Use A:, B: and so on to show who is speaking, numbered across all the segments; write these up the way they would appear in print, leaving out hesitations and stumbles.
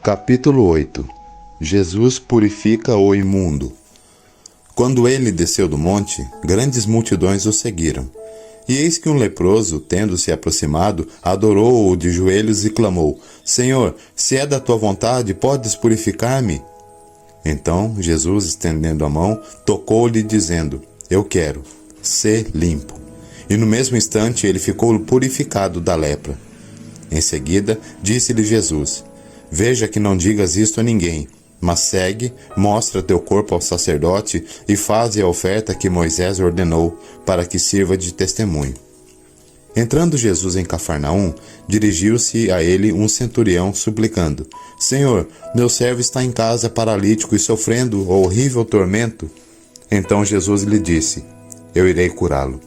A: Capítulo 8. Jesus purifica o imundo. Quando ele desceu do monte, grandes multidões o seguiram. E eis que um leproso, tendo-se aproximado, adorou-o de joelhos e clamou: Senhor, se é da tua vontade, podes purificar-me? Então Jesus, estendendo a mão, tocou-lhe, dizendo: Eu quero, sê limpo. E no mesmo instante ele ficou purificado da lepra. Em seguida, disse-lhe Jesus: Veja que não digas isto a ninguém, mas segue, mostra teu corpo ao sacerdote e faze a oferta que Moisés ordenou, para que sirva de testemunho. Entrando Jesus em Cafarnaum, dirigiu-se a ele um centurião, suplicando: Senhor, meu servo está em casa paralítico e sofrendo horrível tormento. Então Jesus lhe disse: Eu irei curá-lo.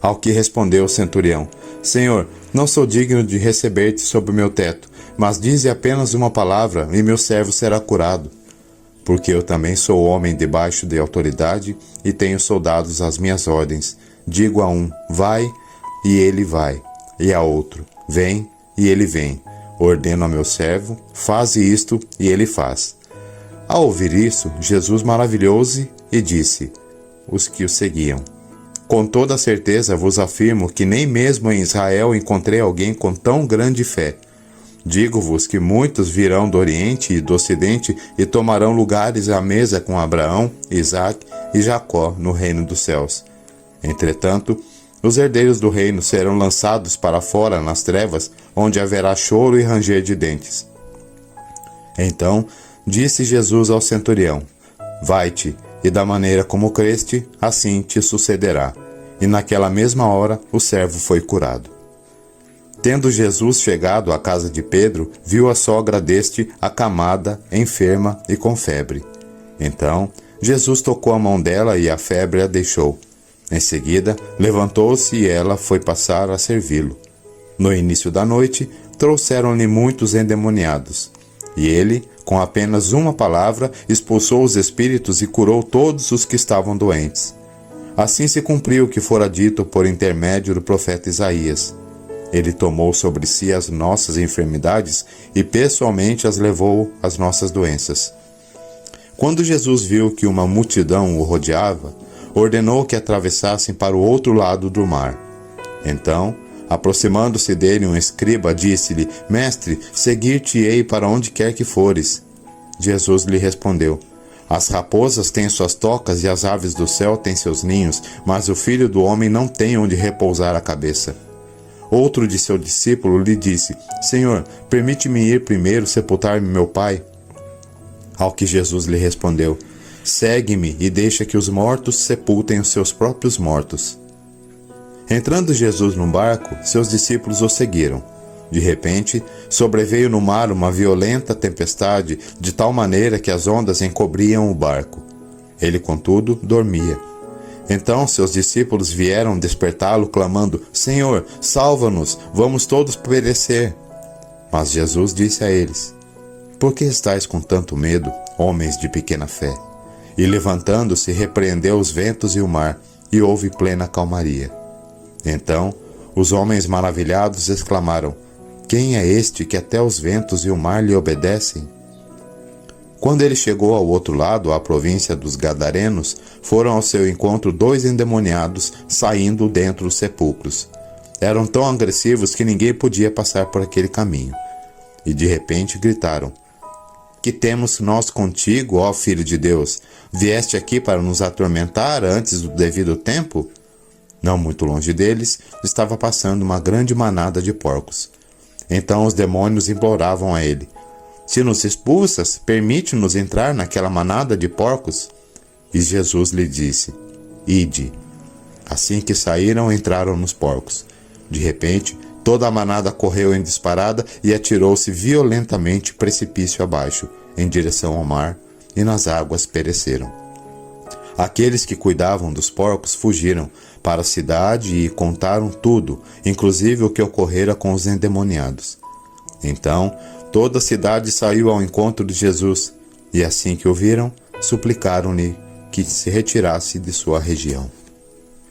A: Ao que respondeu o centurião: Senhor, não sou digno de receber-te sob o meu teto, mas dize apenas uma palavra e meu servo será curado. Porque eu também sou homem debaixo de autoridade e tenho soldados às minhas ordens. Digo a um: vai, e ele vai, e a outro: vem, e ele vem. Ordeno a meu servo: faze isto, e ele faz. Ao ouvir isso, Jesus maravilhou-se e disse: os que o seguiam: Com toda certeza vos afirmo que nem mesmo em Israel encontrei alguém com tão grande fé. Digo-vos que muitos virão do Oriente e do Ocidente e tomarão lugares à mesa com Abraão, Isaque e Jacó no reino dos céus. Entretanto, os herdeiros do reino serão lançados para fora nas trevas, onde haverá choro e ranger de dentes. Então disse Jesus ao centurião: Vai-te, e da maneira como creste, assim te sucederá. E naquela mesma hora o servo foi curado. Tendo Jesus chegado à casa de Pedro, viu a sogra deste acamada, enferma e com febre. Então Jesus tocou a mão dela e a febre a deixou. Em seguida, levantou-se e ela foi passar a servi-lo. No início da noite, trouxeram-lhe muitos endemoniados. E ele, com apenas uma palavra, expulsou os espíritos e curou todos os que estavam doentes. Assim se cumpriu o que fora dito por intermédio do profeta Isaías. Ele tomou sobre si as nossas enfermidades e pessoalmente as levou às nossas doenças. Quando Jesus viu que uma multidão o rodeava, ordenou que atravessassem para o outro lado do mar. Então, aproximando-se dele um escriba, disse-lhe: Mestre, seguir-te-ei para onde quer que fores. Jesus lhe respondeu: As raposas têm suas tocas e as aves do céu têm seus ninhos, mas o Filho do Homem não tem onde repousar a cabeça. Outro de seu discípulo lhe disse: Senhor, permite-me ir primeiro sepultar meu pai. Ao que Jesus lhe respondeu: Segue-me e deixa que os mortos sepultem os seus próprios mortos. Entrando Jesus num barco, seus discípulos o seguiram. De repente, sobreveio no mar uma violenta tempestade, de tal maneira que as ondas encobriam o barco. Ele, contudo, dormia. Então seus discípulos vieram despertá-lo, clamando: Senhor, salva-nos, vamos todos perecer. Mas Jesus disse a eles: Por que estáis com tanto medo, homens de pequena fé? E levantando-se, repreendeu os ventos e o mar, e houve plena calmaria. Então os homens maravilhados exclamaram: Quem é este que até os ventos e o mar lhe obedecem? Quando ele chegou ao outro lado, à província dos Gadarenos, foram ao seu encontro 2 endemoniados saindo dentro dos sepulcros. Eram tão agressivos que ninguém podia passar por aquele caminho. E de repente gritaram: Que temos nós contigo, ó Filho de Deus? Vieste aqui para nos atormentar antes do devido tempo? Não muito longe deles, estava passando uma grande manada de porcos. Então os demônios imploravam a ele: Se nos expulsas, permite-nos entrar naquela manada de porcos? E Jesus lhe disse: Ide. Assim que saíram, entraram nos porcos. De repente, toda a manada correu em disparada e atirou-se violentamente precipício abaixo, em direção ao mar, e nas águas pereceram. Aqueles que cuidavam dos porcos fugiram para a cidade e contaram tudo, inclusive o que ocorrera com os endemoniados. Então, toda a cidade saiu ao encontro de Jesus, e assim que o viram, suplicaram-lhe que se retirasse de sua região.